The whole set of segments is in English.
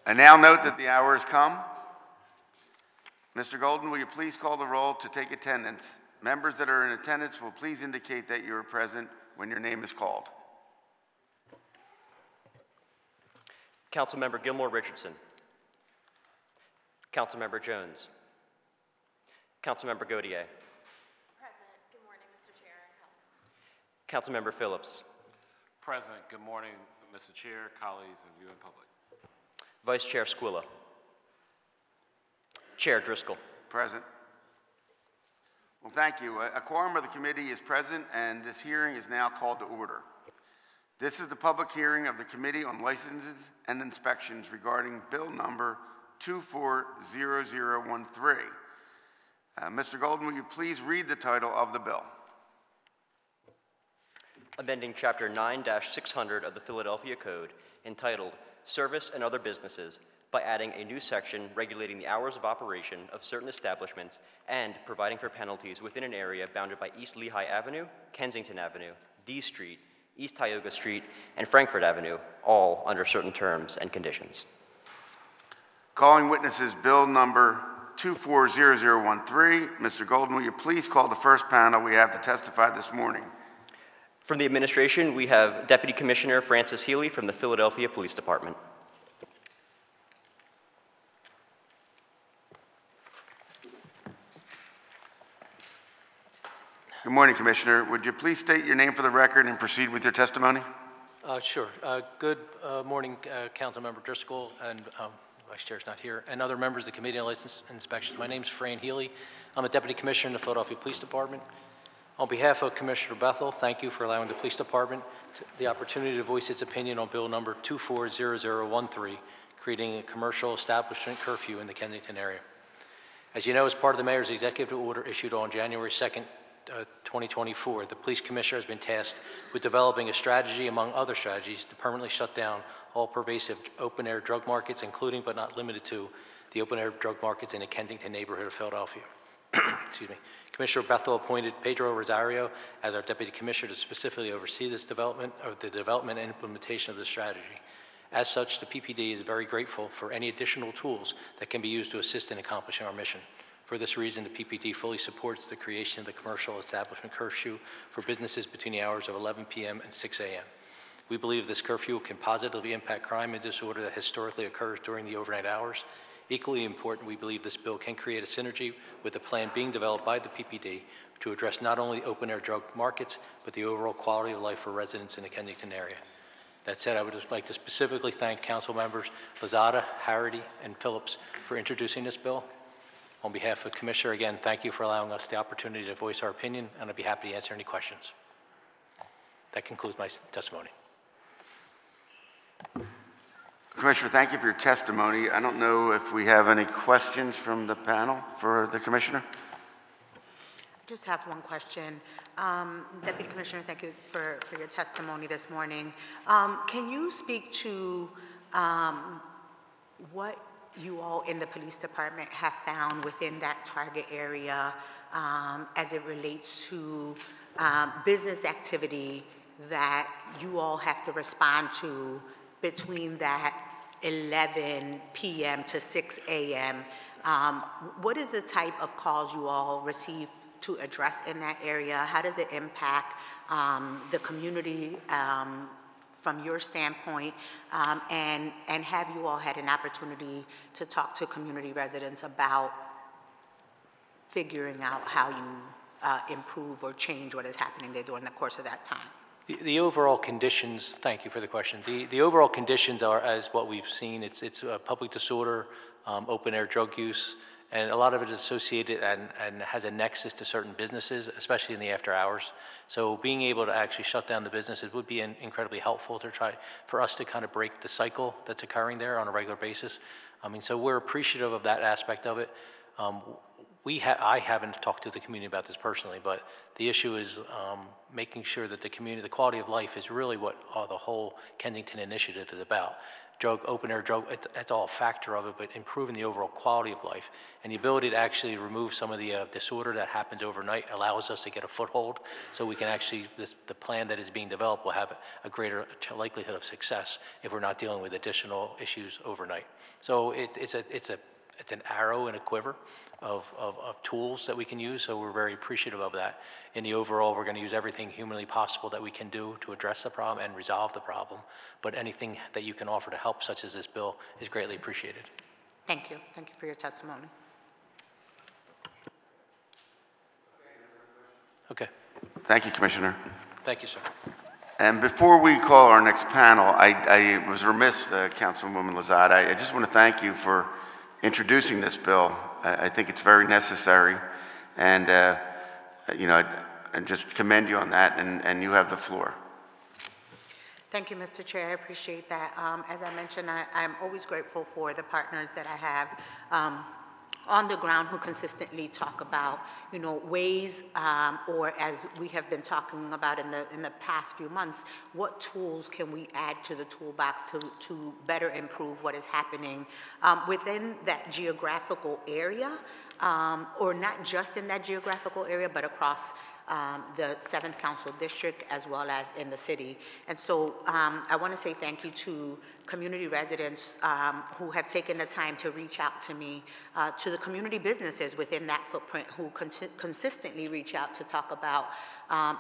I now note that the hour has come. Mr. Golden, will you please call the roll to take attendance? Members that are in attendance will please indicate that you are present when your name is called. Councilmember Gilmore Richardson. Councilmember Jones. Councilmember Gautier. Present. Good morning, Mr. Chair and colleagues. Councilmember Phillips. Present. Good morning, Mr. Chair, colleagues, and viewing public. Vice Chair Squilla. Chair Driscoll. Present. Well, thank you. A quorum of the committee is present, and this hearing is now called to order. This is the public hearing of the Committee on Licenses and Inspections regarding Bill number 240013. Mr. Golden, will you please read the title of the bill? Amending Chapter 9-600 of the Philadelphia Code, entitled Service and Other Businesses, by adding a new section regulating the hours of operation of certain establishments and providing for penalties within an area bounded by East Lehigh Avenue, Kensington Avenue, D Street, East Tioga Street, and Frankfurt Avenue, all under certain terms and conditions. Calling witnesses, Bill number 240013. Mr. Golden, will you please call the first panel we have to testify this morning? From the administration, we have Deputy Commissioner Francis Healy from the Philadelphia Police Department. Good morning, Commissioner. Would you please state your name for the record and proceed with your testimony? Sure. Good morning, Councilmember Driscoll, and Vice Chair's not here, and other members of the Committee on License and Inspections. My name is Fran Healy. I'm the Deputy Commissioner in the Philadelphia Police Department. On behalf of Commissioner Bethel, thank you for allowing the Police Department the opportunity to voice its opinion on Bill number 240013, creating a commercial establishment curfew in the Kensington area. As you know, as part of the Mayor's executive order issued on January 2nd, 2024, the Police Commissioner has been tasked with developing a strategy, among other strategies, to permanently shut down all pervasive open-air drug markets, including but not limited to the open-air drug markets in the Kensington neighborhood of Philadelphia. Excuse me. Commissioner Bethel appointed Pedro Rosario as our Deputy Commissioner to specifically oversee this development, or the development and implementation of this strategy. As such, the PPD is very grateful for any additional tools that can be used to assist in accomplishing our mission. For this reason, the PPD fully supports the creation of the commercial establishment curfew for businesses between the hours of 11 p.m. and 6 a.m. We believe this curfew can positively impact crime and disorder that historically occurs during the overnight hours. Equally important, we believe this bill can create a synergy with the plan being developed by the PPD to address not only open-air drug markets, but the overall quality of life for residents in the Kensington area. That said, I would just like to specifically thank Council members Lozada, Harity, and Phillips for introducing this bill. On behalf of the Commissioner, again, thank you for allowing us the opportunity to voice our opinion, and I'd be happy to answer any questions. That concludes my testimony. Commissioner, thank you for your testimony. I don't know if we have any questions from the panel for the Commissioner. I just have one question. Deputy Commissioner, thank you for your testimony this morning. Can you speak to what you all in the police department have found within that target area as it relates to business activity that you all have to respond to between that 11 p.m. to 6 a.m.? What is the type of calls you all receive to address in that area? How does it impact the community from your standpoint, and have you all had an opportunity to talk to community residents about figuring out how you improve or change what is happening there during the course of that time? The overall conditions, thank you for the question. The overall conditions are as what we've seen. It's public disorder, open-air drug use, and a lot of it is associated and has a nexus to certain businesses, especially in the after hours. So being able to actually shut down the businesses would be incredibly helpful to try for us to kind of break the cycle that's occurring there on a regular basis. I mean, so we're appreciative of that aspect of it. I haven't talked to the community about this personally, but the issue is making sure that the community, the quality of life is really what the whole Kensington initiative is about. open air drug, it's all a factor of it, but improving the overall quality of life. And the ability to actually remove some of the disorder that happens overnight allows us to get a foothold, so we can actually, the plan that is being developed will have a greater likelihood of success if we're not dealing with additional issues overnight. So it's an arrow in a quiver of tools that we can use, so we're very appreciative of that. In the overall, we're going to use everything humanly possible that we can do to address the problem and resolve the problem, but anything that you can offer to help, such as this bill, is greatly appreciated. Thank you. Thank you for your testimony. Okay. Thank you, Commissioner. Thank you, sir. And before we call our next panel, I was remiss, Councilwoman Lazat. I just want to thank you for introducing this bill. I think it's very necessary, and you know, I just commend you on that, and you have the floor. Thank you, Mr. Chair. I appreciate that. As I mentioned, I'm always grateful for the partners that I have on the ground who consistently talk about, you know, ways, or as we have been talking about in the past few months, what tools can we add to the toolbox to better improve what is happening within that geographical area, or not just in that geographical area, but across the 7th Council District as well as in the city. And so I want to say thank you to community residents who have taken the time to reach out to me, to the community businesses within that footprint who consistently reach out to talk about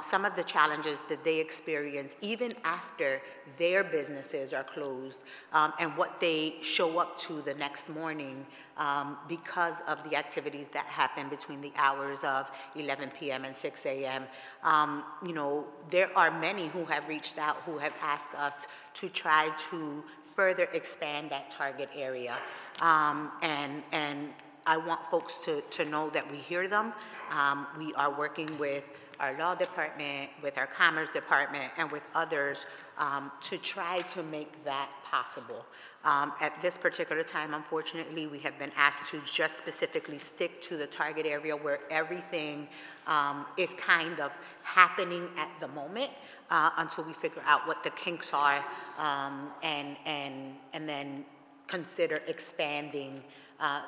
some of the challenges that they experience even after their businesses are closed, and what they show up to the next morning because of the activities that happen between the hours of 11 p.m. and 6 a.m. You know, there are many who have reached out who have asked us to try to further expand that target area. And I want folks to know that we hear them. We are working with our law department, with our commerce department, and with others to try to make that possible. At this particular time, unfortunately, we have been asked to just specifically stick to the target area where everything is kind of happening at the moment until we figure out what the kinks are, and then consider expanding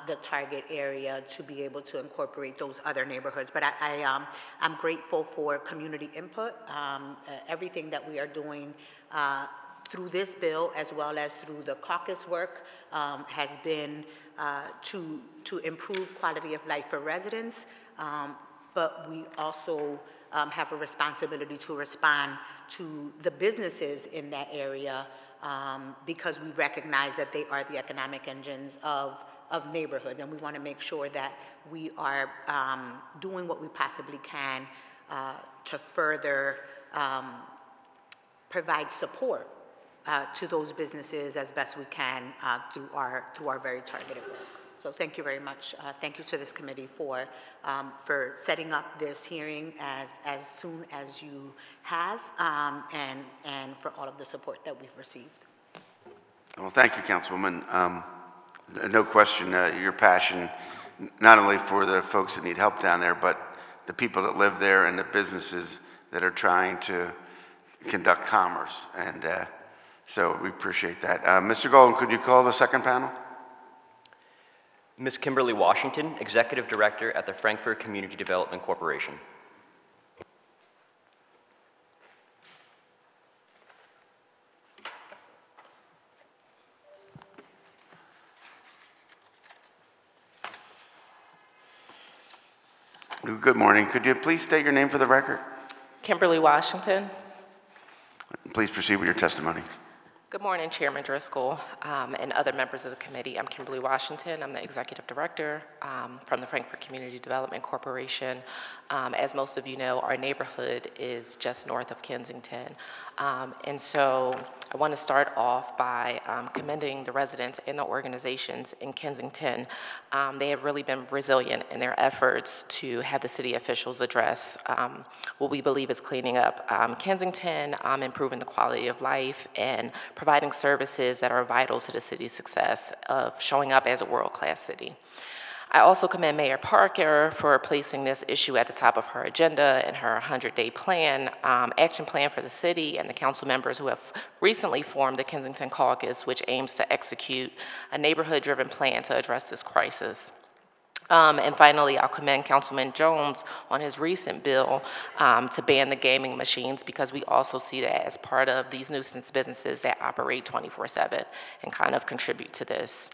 the target area to be able to incorporate those other neighborhoods. But I'm grateful for community input. Everything that we are doing through this bill, as well as through the caucus work, has been to improve quality of life for residents, but we also have a responsibility to respond to the businesses in that area, because we recognize that they are the economic engines of neighborhoods, and we want to make sure that we are doing what we possibly can to further provide support to those businesses as best we can through our very targeted work. So thank you very much. Thank you to this committee for setting up this hearing as soon as you have, and for all of the support that we've received. Well, thank you, Councilwoman. No question, your passion, not only for the folks that need help down there, but the people that live there and the businesses that are trying to conduct commerce. And so we appreciate that. Mr. Golden, could you call the second panel? Ms. Kimberly Washington, Executive Director at the Frankfurt Community Development Corporation. Good morning. Could you please state your name for the record? Kimberly Washington. Please proceed with your testimony. Good morning, Chairman Driscoll, and other members of the committee. I'm Kimberly Washington. I'm the Executive Director from the Frankfurt Community Development Corporation. As most of you know, our neighborhood is just north of Kensington. And so I want to start off by commending the residents and the organizations in Kensington. They have really been resilient in their efforts to have the city officials address what we believe is cleaning up Kensington, improving the quality of life, and providing services that are vital to the city's success of showing up as a world-class city. I also commend Mayor Parker for placing this issue at the top of her agenda in her 100-day plan, action plan for the city, and the council members who have recently formed the Kensington Caucus, which aims to execute a neighborhood-driven plan to address this crisis. And finally, I'll commend Councilman Jones on his recent bill to ban the gaming machines, because we also see that as part of these nuisance businesses that operate 24/7 and kind of contribute to this.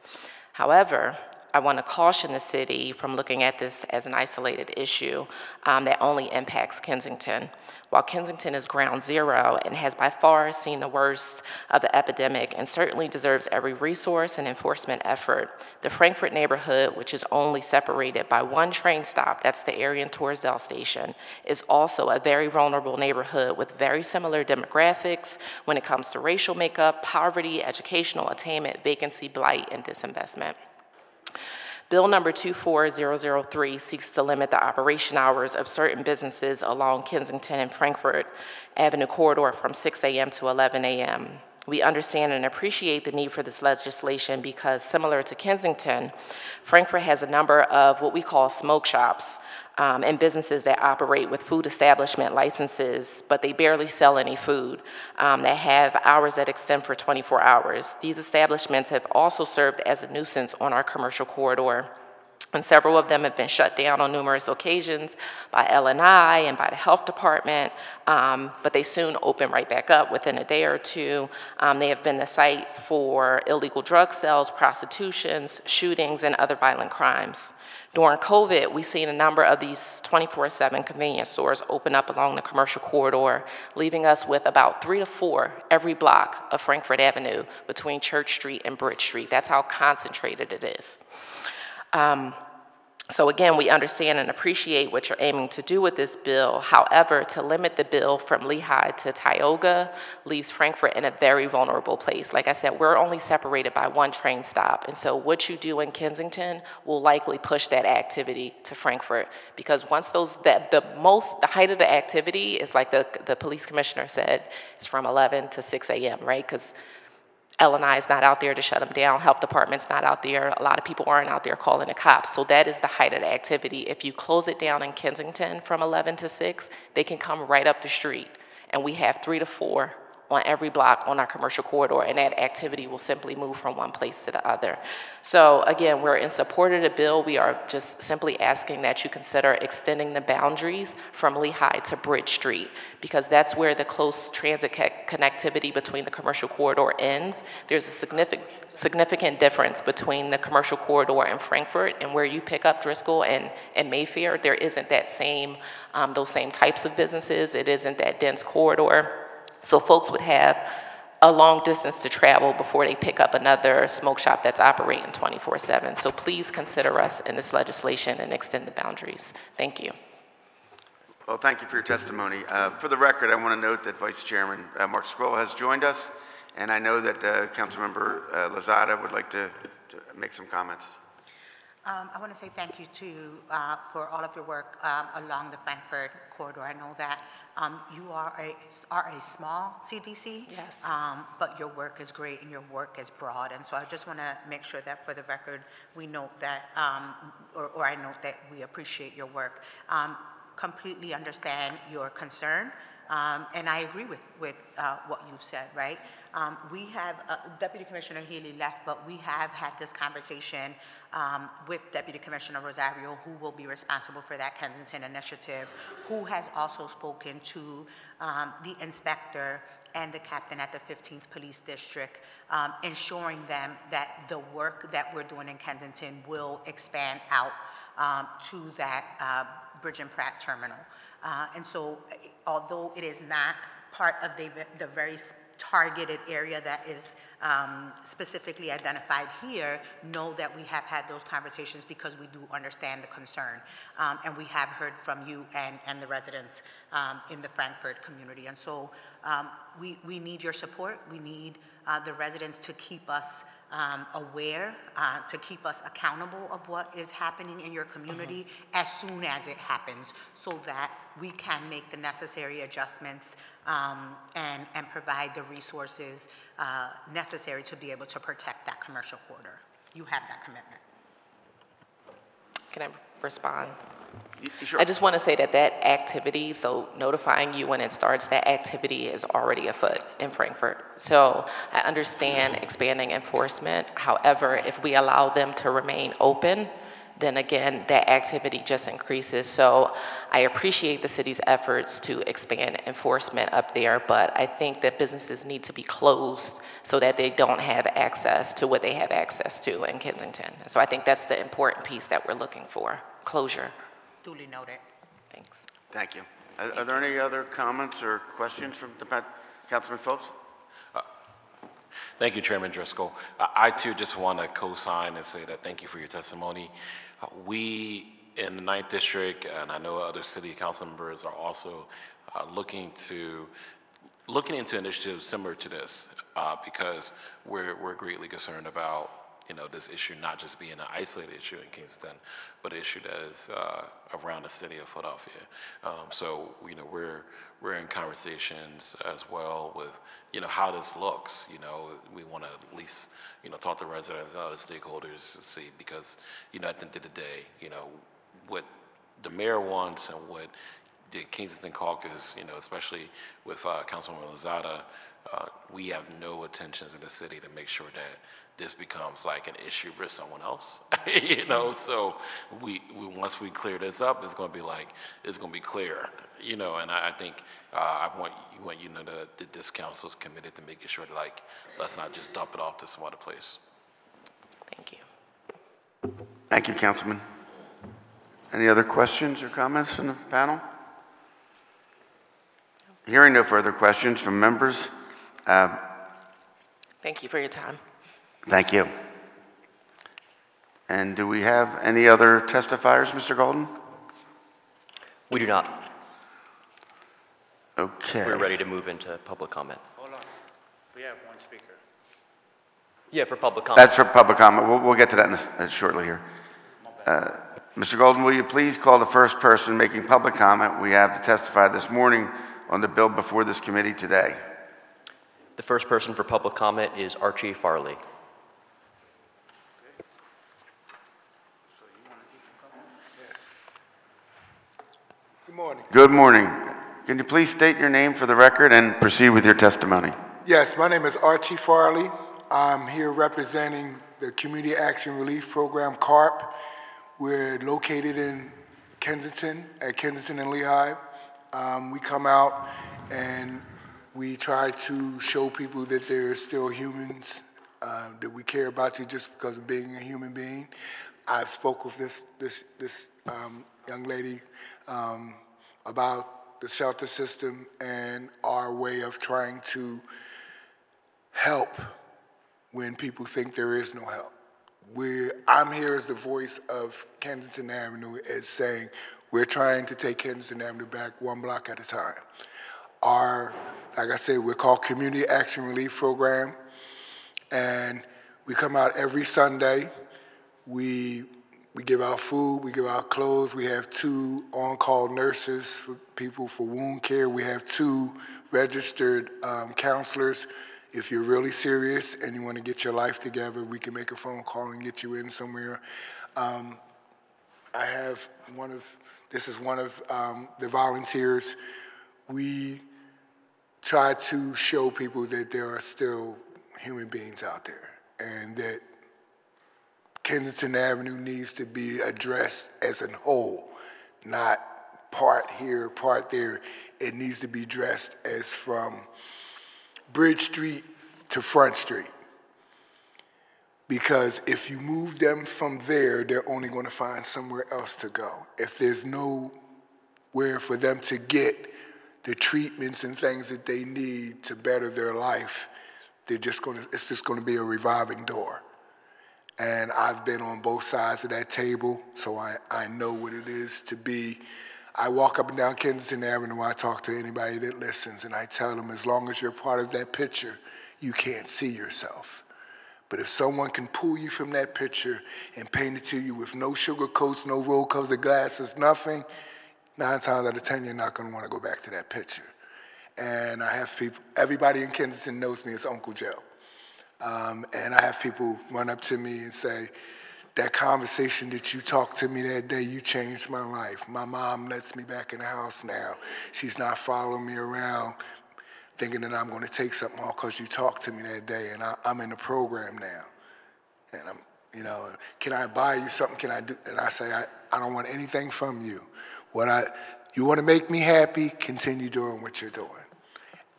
However, I want to caution the city from looking at this as an isolated issue that only impacts Kensington. While Kensington is ground zero and has by far seen the worst of the epidemic and certainly deserves every resource and enforcement effort, the Frankfort neighborhood, which is only separated by one train stop, that's the area in Torresdale Station, is also a very vulnerable neighborhood with very similar demographics when it comes to racial makeup, poverty, educational attainment, vacancy, blight, and disinvestment. Bill number 24003 seeks to limit the operation hours of certain businesses along Kensington and Frankfort Avenue corridor from 6 a.m. to 11 a.m. We understand and appreciate the need for this legislation because, similar to Kensington, Frankfort has a number of what we call smoke shops and businesses that operate with food establishment licenses, but they barely sell any food, that have hours that extend for 24 hours. These establishments have also served as a nuisance on our commercial corridor, and several of them have been shut down on numerous occasions by L&I and by the health department, but they soon open right back up within a day or two. They have been the site for illegal drug sales, prostitutions, shootings, and other violent crimes. During COVID, we've seen a number of these 24/7 convenience stores open up along the commercial corridor, leaving us with about 3 to 4 every block of Frankfort Avenue between Church Street and Bridge Street. That's how concentrated it is. So again, we understand and appreciate what you're aiming to do with this bill. However, to limit the bill from Lehigh to Tioga leaves Frankfort in a very vulnerable place. Like I said, we're only separated by one train stop. And so what you do in Kensington will likely push that activity to Frankfort, because once the height of the activity is, like the police commissioner said, it's from 11 to 6 a.m., right? Because L&I is not out there to shut them down. Health department's not out there. A lot of people aren't out there calling the cops. So that is the height of the activity. If you close it down in Kensington from 11 to 6, they can come right up the street. And we have 3 to 4 on every block on our commercial corridor, and that activity will simply move from one place to the other. So again, we're in support of the bill. We are just simply asking that you consider extending the boundaries from Lehigh to Bridge Street, because that's where the close transit connectivity between the commercial corridor ends. There's a significant difference between the commercial corridor in Frankfort and where you pick up Driscoll and Mayfair. There isn't that same, those same types of businesses. It isn't that dense corridor. So folks would have a long distance to travel before they pick up another smoke shop that's operating 24/7. So please consider us in this legislation and extend the boundaries. Thank you. Well, thank you for your testimony. For the record, I want to note that Vice Chairman Mark Squilla has joined us, and I know that Councilmember Lozada would like to make some comments. I want to say thank you for all of your work along the Frankfort corridor. I know that you are a small CDC, yes, but your work is great and your work is broad. And so I just want to make sure that for the record, we note that, or I note that we appreciate your work. Completely understand your concern, and I agree with what you've said, right? We have, Deputy Commissioner Healy left, but we have had this conversation with Deputy Commissioner Rosario, who will be responsible for that Kensington initiative, who has also spoken to the inspector and the captain at the 15th Police District, ensuring them that the work that we're doing in Kensington will expand out to that Bridge and Pratt terminal. And so, although it is not part of the very targeted area that is specifically identified here, know that we have had those conversations because we do understand the concern. And we have heard from you and the residents in the Frankfort community. And so we need your support. We need the residents to keep us aware, to keep us accountable of what is happening in your community as soon as it happens, so that we can make the necessary adjustments and provide the resources necessary to be able to protect that commercial corridor. You have that commitment. Can I respond? Sure. I just want to say that that activity, so notifying you when it starts, that activity is already afoot in Frankfurt. So I understand expanding enforcement. However, if we allow them to remain open, then again, that activity just increases. So I appreciate the city's efforts to expand enforcement up there, but I think that businesses need to be closed so that they don't have access to what they have access to in Kensington. So I think that's the important piece that we're looking for, closure. Duly noted. Thanks. Thank you. Are there any other comments or questions from Councilman Phillips? Thank you, Chairman Driscoll. I too just want to co-sign and say that thank you for your testimony. We in the 9th District, and I know other city council members are also looking into initiatives similar to this because we're greatly concerned about this issue not just being an isolated issue in Kingston, but an issue that is around the city of Philadelphia. So we're in conversations as well with how this looks. We want to at least talk to residents and other stakeholders to see, because at the end of the day, what the mayor wants and what the Kingston caucus, especially with Councilwoman Lozada, we have no intentions in the city to make sure that this becomes like an issue for someone else, So we once we clear this up, it's going to be clear, And I think I want you to know that this council is committed to making sure that let's not just dump it off to some other place. Thank you. Thank you, Councilman. Any other questions or comments from the panel? Hearing no further questions from members. Thank you for your time. Thank you. And do we have any other testifiers, Mr. Golden? We do not. Okay. We're ready to move into public comment. Hold on. We have one speaker. Yeah, for public comment. That's for public comment. We'll get to that shortly here. Mr. Golden, will you please call the first person making public comment we have to testify this morning on the bill before this committee today? The first person for public comment is Archie Farley. Good morning. Good morning. Can you please state your name for the record and proceed with your testimony? Yes, my name is Archie Farley. I'm here representing the Community Action Relief Program, CARP. We're located in Kensington, at Kensington and Lehigh. We come out and we try to show people that there are still humans, that we care about you just because of being a human being. I've spoke with this young lady about the shelter system and our way of trying to help when people think there is no help. I'm here as the voice of Kensington Avenue, as saying we're trying to take Kensington Avenue back one block at a time. Like I said, we're called Community Action Relief Program, and we come out every Sunday. We give out food, we give out clothes. We have 2 on-call nurses for people for wound care. We have 2 registered counselors. If you're really serious and you want to get your life together, we can make a phone call and get you in somewhere. This is one of the volunteers. We try to show people that there are still human beings out there and that Kensington Avenue needs to be addressed as a whole, not part here, part there. It needs to be addressed as from Bridge Street to Front Street. Because if you move them from there, they're only going to find somewhere else to go. If there's nowhere for them to get the treatments and things that they need to better their life, it's just going to be a revolving door. And I've been on both sides of that table, so I know what it is to be. I walk up and down Kensington Avenue, I talk to anybody that listens, and I tell them, as long as you're part of that picture, you can't see yourself. But if someone can pull you from that picture and paint it to you with no sugar coats, no rose-colored glasses, nothing, 9 times out of 10, you're not going to want to go back to that picture. And I have people, everybody in Kensington knows me as Uncle Joe. And I have people run up to me and say, that conversation that you talked to me that day, you changed my life. My mom lets me back in the house now. She's not following me around thinking that I'm going to take something off because you talked to me that day, and I'm in the program now. And I'm, you know, can I buy you something? Can I do? And I say, I don't want anything from you. You want to make me happy, continue doing what you're doing.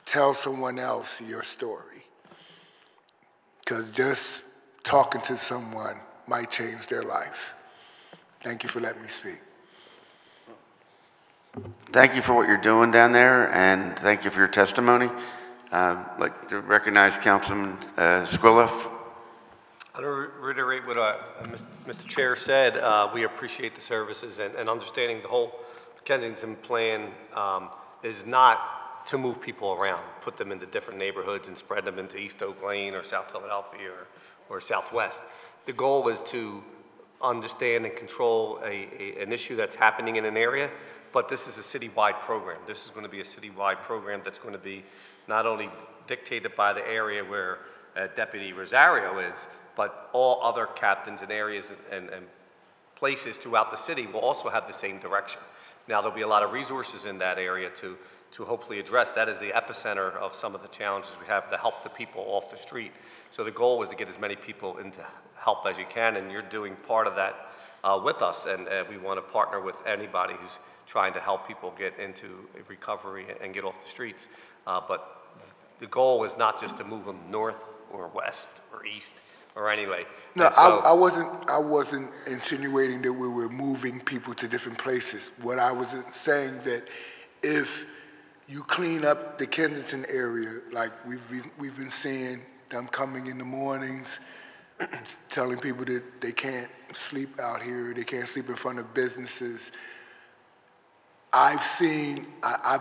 Tell someone else your story. Because just talking to someone might change their life. Thank you for letting me speak. Thank you for what you're doing down there, and thank you for your testimony. I'd like to recognize Councilman Squilla. I'll reiterate what Mr. Chair said. We appreciate the services and understanding the whole Kensington plan is not to move people around, put them into different neighborhoods and spread them into East Oak Lane or South Philadelphia or Southwest. The goal is to understand and control an issue that's happening in an area, but this is a citywide program. This is going to be a citywide program that's going to be not only dictated by the area where Deputy Rosario is, but all other captains and areas and places throughout the city will also have the same direction. Now, there'll be a lot of resources in that area to hopefully address. That is the epicenter of some of the challenges we have to help the people off the street. So the goal is to get as many people into help as you can, and you're doing part of that with us, and we want to partner with anybody who's trying to help people get into recovery and get off the streets. But the goal is not just to move them north or west or east or anyway. No, so, I wasn't insinuating that we were moving people to different places. What I was saying that if you clean up the Kensington area, like we've been seeing them coming in the mornings, telling people that they can't sleep out here, they can't sleep in front of businesses. I've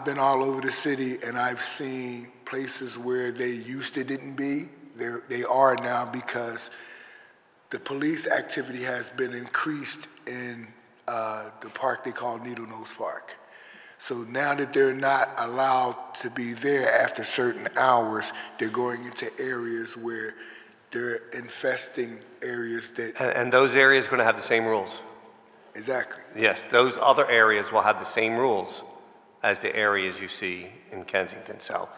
been all over the city, and I've seen places where they used to didn't be. They are now, because the police activity has been increased in the park they call Needle Nose Park. So now that they're not allowed to be there after certain hours, they're going into areas where they're infesting areas that... And those areas are going to have the same rules. Exactly. Yes, those other areas will have the same rules as the areas you see in Kensington. So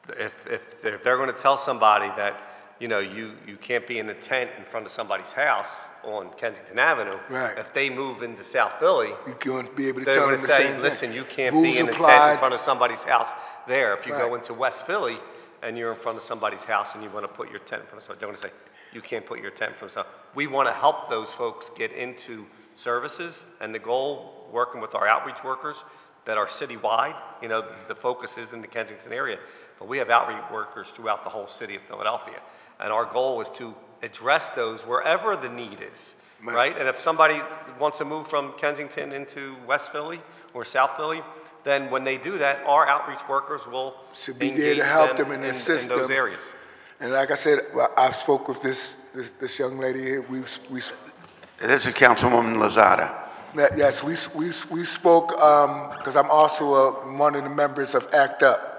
if they're going to tell somebody that, you know, you can't be in a tent in front of somebody's house on Kensington Avenue, right. If they move into South Philly, you're going to be able to they're tell going them to the say, same listen, thing. you can't Rules be in a tent applied. in front of somebody's house there. If you Right. go into West Philly and you're in front of somebody's house and you want to put your tent in front of somebody, they're going to say, you can't put your tent in front of somebody. We want to help those folks get into services, and the goal, working with our outreach workers that are citywide, you know, the focus is in the Kensington area, but we have outreach workers throughout the whole city of Philadelphia. And our goal is to address those wherever the need is, right? And if somebody wants to move from Kensington into West Philly or South Philly, then when they do that, our outreach workers will should be there to help them and assist in those them. areas. And like I said, I spoke with this young lady here. This is Councilwoman Lozada. Yes, we spoke, because I'm also one of the members of ACT UP.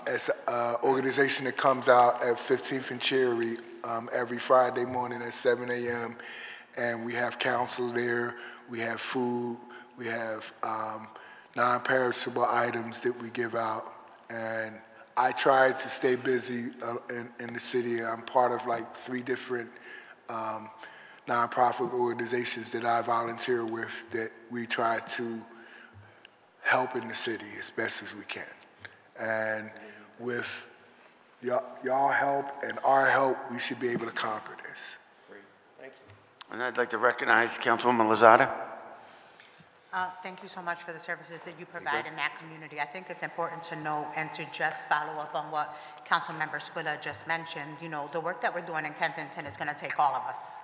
It's an organization that comes out at 15th and Cherry every Friday morning at 7 a.m. And we have counsel there, we have food, we have non-perishable items that we give out. And I try to stay busy in the city. I'm part of like 3 different nonprofit organizations that I volunteer with that we try to help in the city as best as we can. And with y'all help and our help, we should be able to conquer this. Great, thank you. And I'd like to recognize Councilwoman Lozada. Thank you so much for the services that you provide in that community. I think it's important to know and to just follow up on what Councilmember Squilla just mentioned. You know, the work that we're doing in Kensington is going to take all of us.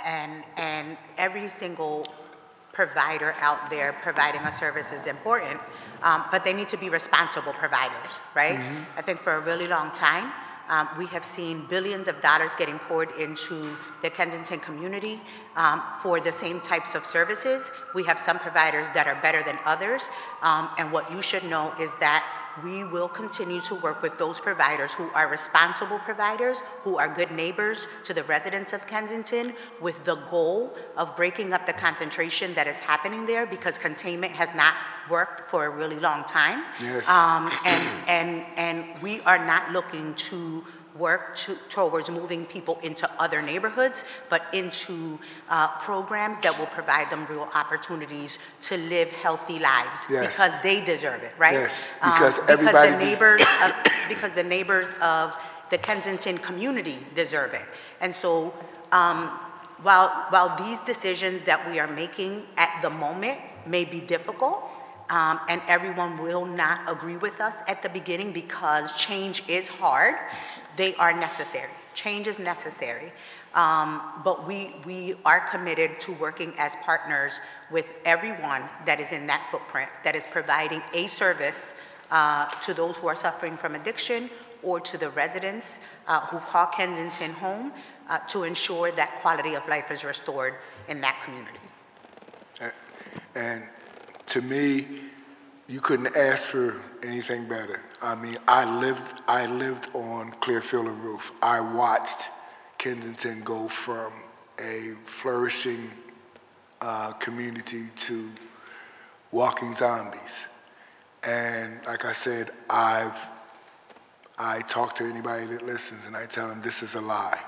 And every single provider out there providing a service is important, but they need to be responsible providers, right? I think for a really long time, we have seen billions of dollars getting poured into the Kensington community for the same types of services. We have some providers that are better than others, and what you should know is that we will continue to work with those providers who are responsible providers, who are good neighbors to the residents of Kensington, with the goal of breaking up the concentration that is happening there, because containment has not worked for a really long time. Yes. And we are not looking to work towards moving people into other neighborhoods, but into programs that will provide them real opportunities to live healthy lives. Yes. Because they deserve it, right? Yes, because everybody because the neighbors of the Kensington community deserve it. And so while these decisions that we are making at the moment may be difficult, and everyone will not agree with us at the beginning because change is hard, they are necessary. Change is necessary. But we are committed to working as partners with everyone that is in that footprint, that is providing a service to those who are suffering from addiction, or to the residents who call Kensington home, to ensure that quality of life is restored in that community. And to me, you couldn't ask for anything better. I mean, I lived on Clearfield and Roof. I watched Kensington go from a flourishing community to walking zombies. And like I said, I talk to anybody that listens, and I tell them this is a lie.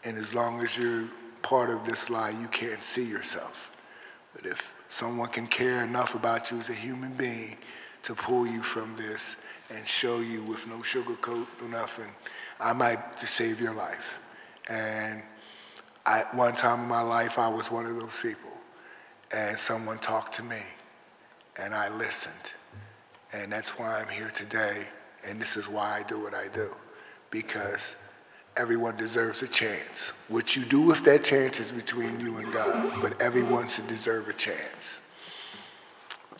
And as long as you're part of this lie, you can't see yourself. But if someone can care enough about you as a human being to pull you from this and show you with no sugarcoat or nothing, I might just save your life. And one time in my life, I was one of those people. And someone talked to me, and I listened. And that's why I'm here today, and this is why I do what I do. Because everyone deserves a chance. What you do with that chance is between you and God, but everyone should deserve a chance.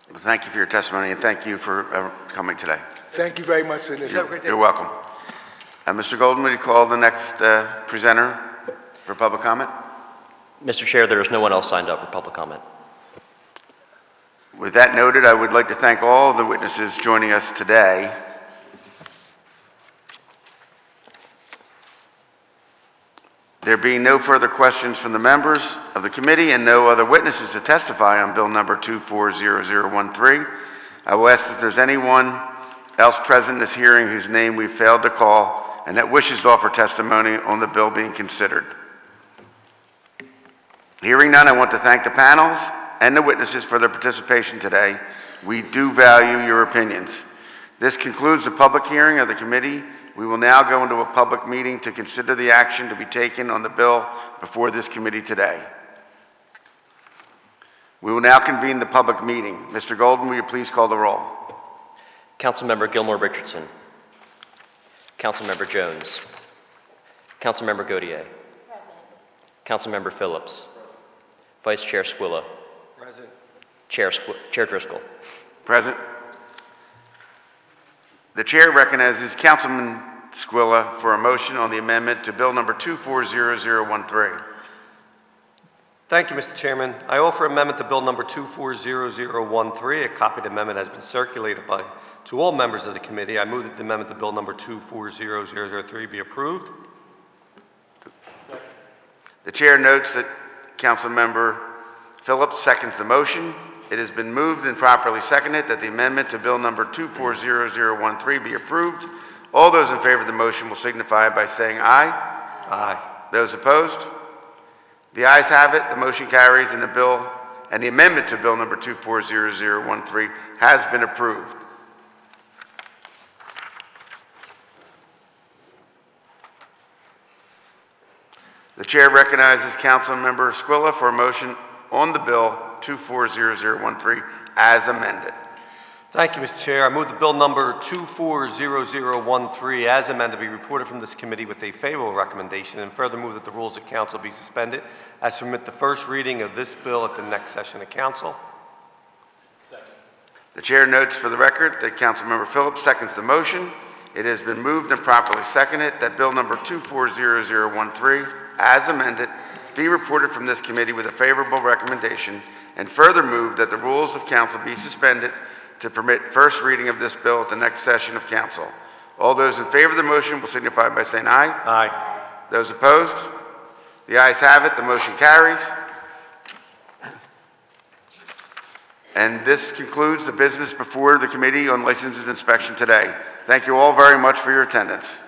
Well, thank you for your testimony, and thank you for coming today. Thank you very much for this. You're welcome. Mr. Golden, would you call the next presenter for public comment? Mr. Chair, there is no one else signed up for public comment. With that noted, I would like to thank all of the witnesses joining us today. There being no further questions from the members of the committee and no other witnesses to testify on Bill number 240013, I will ask if there's anyone else present in this hearing whose name we failed to call and that wishes to offer testimony on the bill being considered. Hearing none, I want to thank the panels and the witnesses for their participation today. We do value your opinions. This concludes the public hearing of the committee. We will now go into a public meeting to consider the action to be taken on the bill before this committee today. We will now convene the public meeting. Mr. Golden, will you please call the roll? Councilmember Gilmore Richardson. Councilmember Jones. Councilmember Gautier. Councilmember Phillips. Vice Chair Squilla. Present. Chair Driscoll. Present. The chair recognizes Councilman Squilla for a motion on the amendment to Bill number 240013. Thank you, Mr. Chairman. I offer amendment to Bill number 240013. A copy of the amendment has been circulated to all members of the committee. I move that the amendment to Bill number 240013 be approved. Second. The chair notes that Councilmember Phillips seconds the motion. It has been moved and properly seconded that the amendment to Bill number 240013 be approved. All those in favor of the motion will signify by saying aye. Aye. Those opposed? The ayes have it. The motion carries, and the amendment to Bill number 240013 has been approved. The chair recognizes Councilmember Squilla for a motion on the bill 240013 as amended. Thank you, Mr. Chair. I move the bill number 240013 as amended be reported from this committee with a favorable recommendation, and further move that the rules of council be suspended as to permit the first reading of this bill at the next session of council. Second. The chair notes for the record that Councilmember Phillips seconds the motion. It has been moved and properly seconded that bill number 240013 as amended be reported from this committee with a favorable recommendation, and further move that the rules of council be suspended to permit first reading of this bill at the next session of council. All those in favor of the motion will signify by saying aye. Aye. Those opposed? The ayes have it, the motion carries. And this concludes the business before the Committee on Licenses and Inspection today. Thank you all very much for your attendance.